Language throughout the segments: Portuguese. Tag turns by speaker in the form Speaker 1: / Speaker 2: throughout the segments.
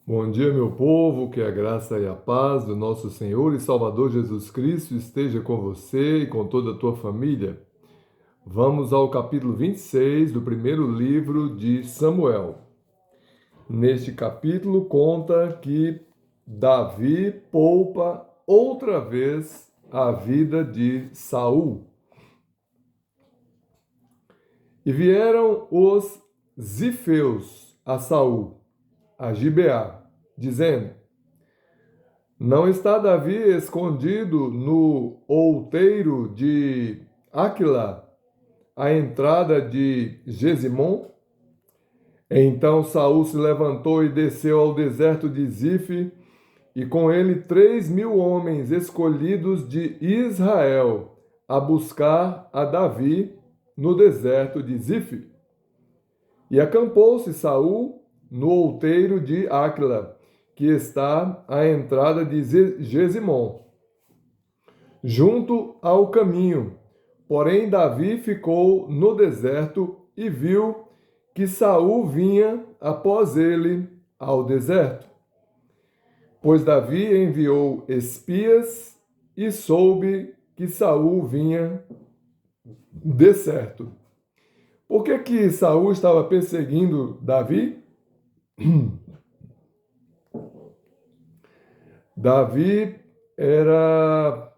Speaker 1: Bom dia, meu povo, que a graça e a paz do nosso Senhor e Salvador Jesus Cristo esteja com você e com toda a tua família. Vamos ao capítulo 26 do primeiro livro de Samuel. Neste capítulo conta que Davi poupa outra vez a vida de Saul. E vieram os zifeus a Saul, a Gibeá, dizendo: Não está Davi escondido no outeiro de Aquila, à entrada de Gesimon? Então Saul se levantou e desceu ao deserto de Zife, e com ele 3.000 homens escolhidos de Israel, a buscar a Davi no deserto de Zife. E acampou-se Saul no outeiro de Aquila, que está à entrada de Gesimon, junto ao caminho. Porém, Davi ficou no deserto e viu que Saul vinha após ele ao deserto. Pois Davi enviou espias e soube que Saul vinha de certo. Por que Saul estava perseguindo Davi? Davi era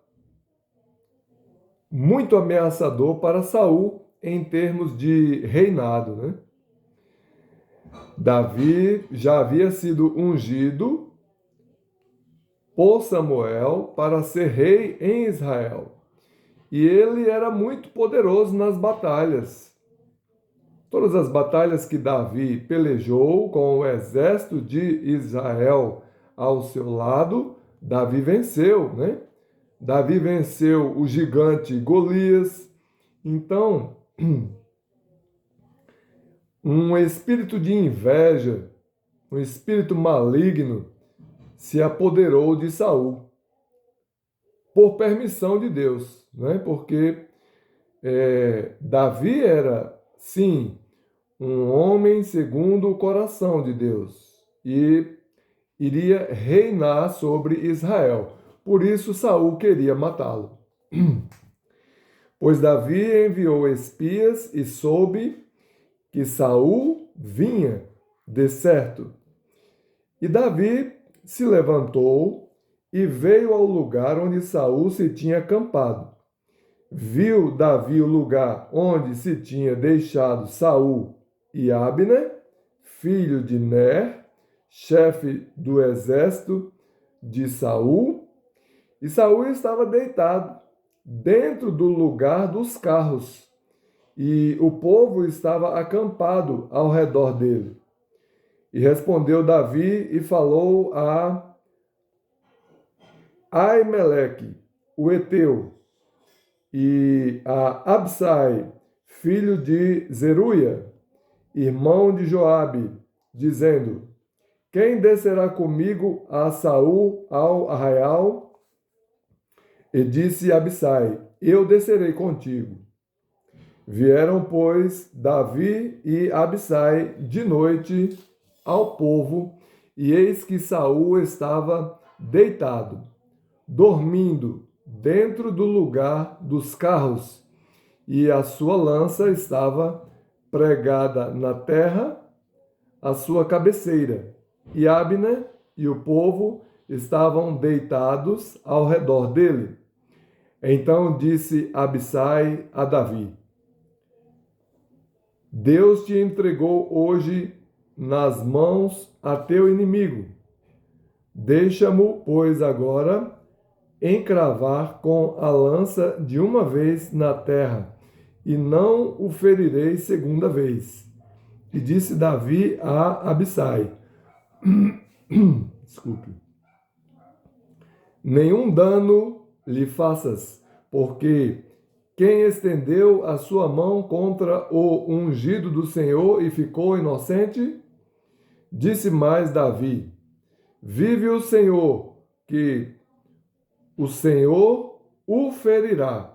Speaker 1: muito ameaçador para Saul em termos de reinado, né? Davi já havia sido ungido por Samuel para ser rei em Israel. E ele era muito poderoso nas batalhas. Todas as batalhas que Davi pelejou com o exército de Israel ao seu lado, Davi venceu, né? Davi venceu o gigante Golias. Então, um espírito de inveja, um espírito maligno se apoderou de Saul por permissão de Deus, né? Porque Davi era, sim, um homem segundo o coração de Deus e iria reinar sobre Israel. Por isso Saul queria matá-lo. Pois Davi enviou espias e soube que Saul vinha de certo. E Davi se levantou e veio ao lugar onde Saul se tinha acampado. Viu Davi o lugar onde se tinha deixado Saul e Abner, filho de Ner, chefe do exército de Saul, e Saul estava deitado dentro do lugar dos carros, e o povo estava acampado ao redor dele. E respondeu Davi e falou a Aimeleque, o heteu, e a Absai, filho de Zeruia, irmão de Joabe, dizendo: Quem descerá comigo a Saul ao arraial? E disse Absai: Eu descerei contigo. Vieram, pois, Davi e Absai de noite ao povo, e eis que Saul estava deitado, dormindo dentro do lugar dos carros, e a sua lança estava pregada na terra, à sua cabeceira. E Abner e o povo estavam deitados ao redor dele. Então disse Absai a Davi: Deus te entregou hoje nas mãos a teu inimigo. Deixa-mo, pois, agora encravar com a lança de uma vez na terra, e não o ferirei segunda vez. E disse Davi a Absai: Desculpe. Nenhum dano lhe faças, porque quem estendeu a sua mão contra o ungido do Senhor e ficou inocente? Disse mais Davi: Vive o Senhor, que o Senhor o ferirá,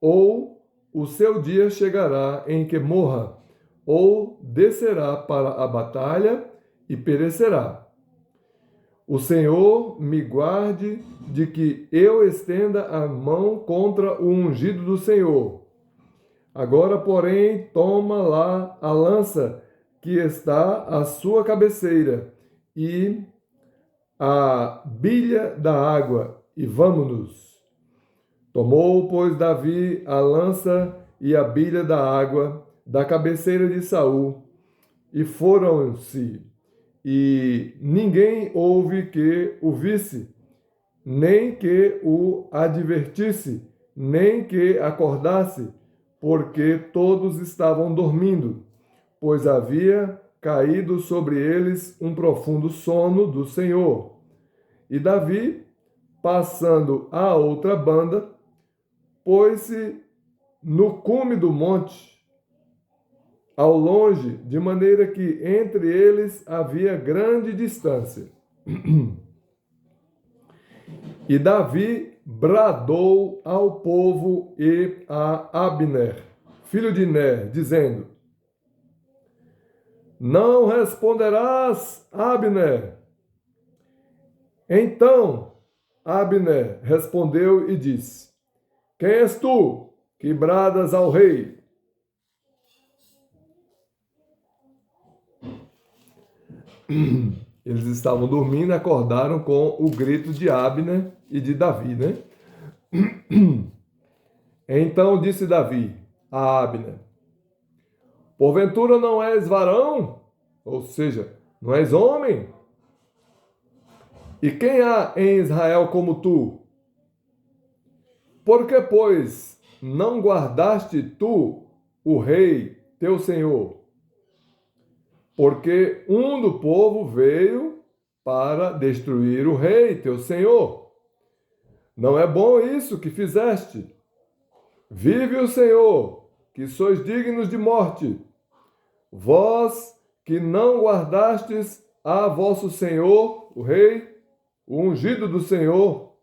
Speaker 1: ou o seu dia chegará em que morra, ou descerá para a batalha e perecerá. O Senhor me guarde de que eu estenda a mão contra o ungido do Senhor. Agora, porém, toma lá a lança que está à sua cabeceira e a bilha da água, e vamo-nos. Tomou, pois, Davi a lança e a bilha da água da cabeceira de Saul, e foram-se, e ninguém houve que o visse, nem que o advertisse, nem que acordasse, porque todos estavam dormindo, pois havia caído sobre eles um profundo sono do Senhor. E Davi, passando à outra banda, pôs-se no cume do monte, ao longe, de maneira que entre eles havia grande distância. E Davi bradou ao povo e a Abner, filho de Ner, dizendo: Não responderás, Abner. Então Abner respondeu e disse: Quem és tu que bradas ao rei? Eles estavam dormindo e acordaram com o grito de Abner e de Davi, né? Então disse Davi a Abner: Porventura não és varão? Ou seja, não és homem? E quem há em Israel como tu? Por que, pois, não guardaste tu o rei, teu senhor? Porque um do povo veio para destruir o rei, teu senhor. Não é bom isso que fizeste. Vive o Senhor, que sois dignos de morte. Vós que não guardastes a vosso senhor, o rei, o ungido do Senhor.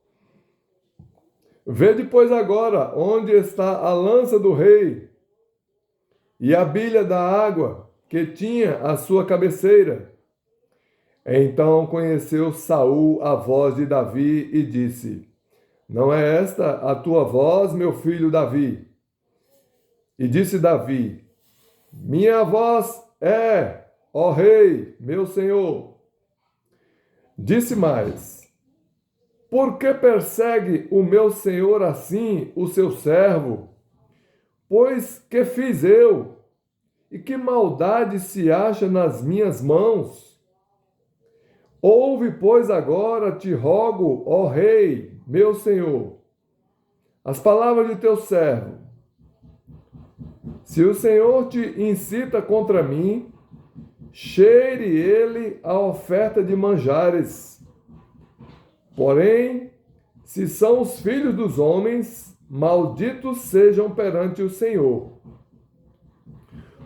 Speaker 1: Vede, pois, agora onde está a lança do rei e a bilha da água que tinha a sua cabeceira. Então conheceu Saul a voz de Davi e disse: Não é esta a tua voz, meu filho Davi? E disse Davi: Minha voz é, ó rei, meu senhor. Disse mais: Por que persegue o meu senhor assim o seu servo? Pois que fiz eu? E que maldade se acha nas minhas mãos? Ouve, pois, agora, te rogo, ó rei, meu senhor, as palavras de teu servo. Se o Senhor te incita contra mim, cheire ele a oferta de manjares. Porém, se são os filhos dos homens, malditos sejam perante o Senhor.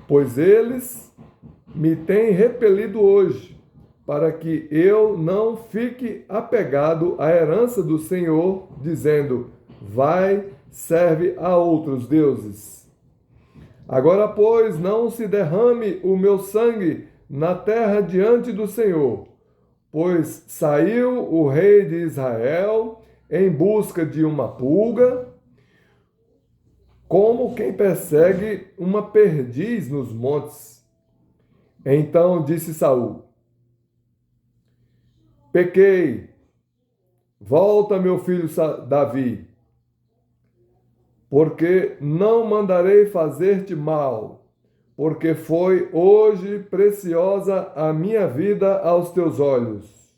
Speaker 1: Pois eles me têm repelido hoje, para que eu não fique apegado à herança do Senhor, dizendo: vai, serve a outros deuses. Agora, pois, não se derrame o meu sangue na terra diante do Senhor, pois saiu o rei de Israel em busca de uma pulga, como quem persegue uma perdiz nos montes. Então disse Saul: Pequei, volta, meu filho Davi, porque não mandarei fazer-te mal, porque foi hoje preciosa a minha vida aos teus olhos.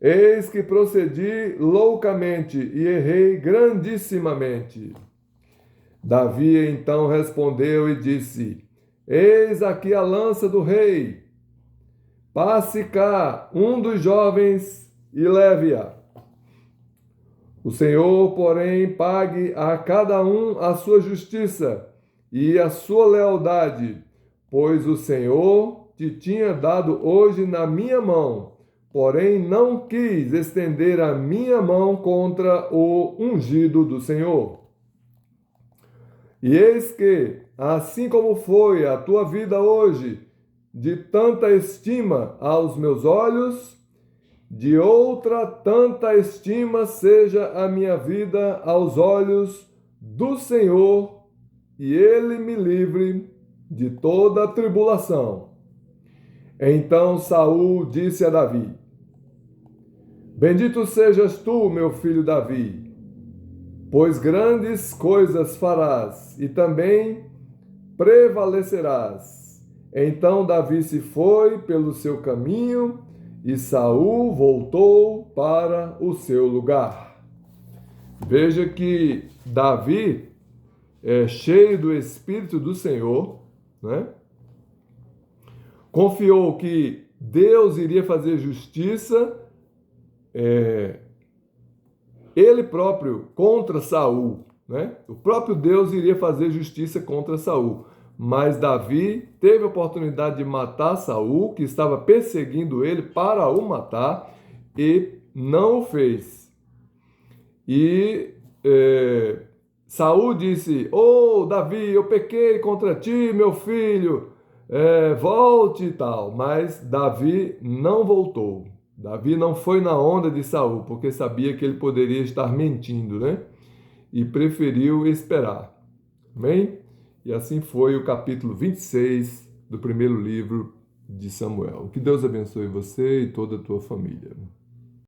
Speaker 1: Eis que procedi loucamente e errei grandissimamente. Davi então respondeu e disse: Eis aqui a lança do rei. Passe cá um dos jovens e leve-a. O Senhor, porém, pague a cada um a sua justiça e a sua lealdade, pois o Senhor te tinha dado hoje na minha mão, porém não quis estender a minha mão contra o ungido do Senhor. E eis que, assim como foi a tua vida hoje, de tanta estima aos meus olhos, de outra tanta estima seja a minha vida aos olhos do Senhor, e ele me livre de toda tribulação. Então Saul disse a Davi: Bendito sejas tu, meu filho Davi, pois grandes coisas farás e também prevalecerás. Então Davi se foi pelo seu caminho e Saul voltou para o seu lugar. Veja que Davi é cheio do Espírito do Senhor, né? Confiou que Deus iria fazer justiça, ele próprio contra Saul, né? O próprio Deus iria fazer justiça contra Saul. Mas Davi teve a oportunidade de matar Saul, que estava perseguindo ele para o matar, e não o fez. E Saul disse: Oh, Davi, eu pequei contra ti, meu filho, volte e tal. Mas Davi não voltou. Davi não foi na onda de Saul, porque sabia que ele poderia estar mentindo, né? E preferiu esperar. Amém? E assim foi o capítulo 26 do primeiro livro de Samuel. Que Deus abençoe você e toda a tua família.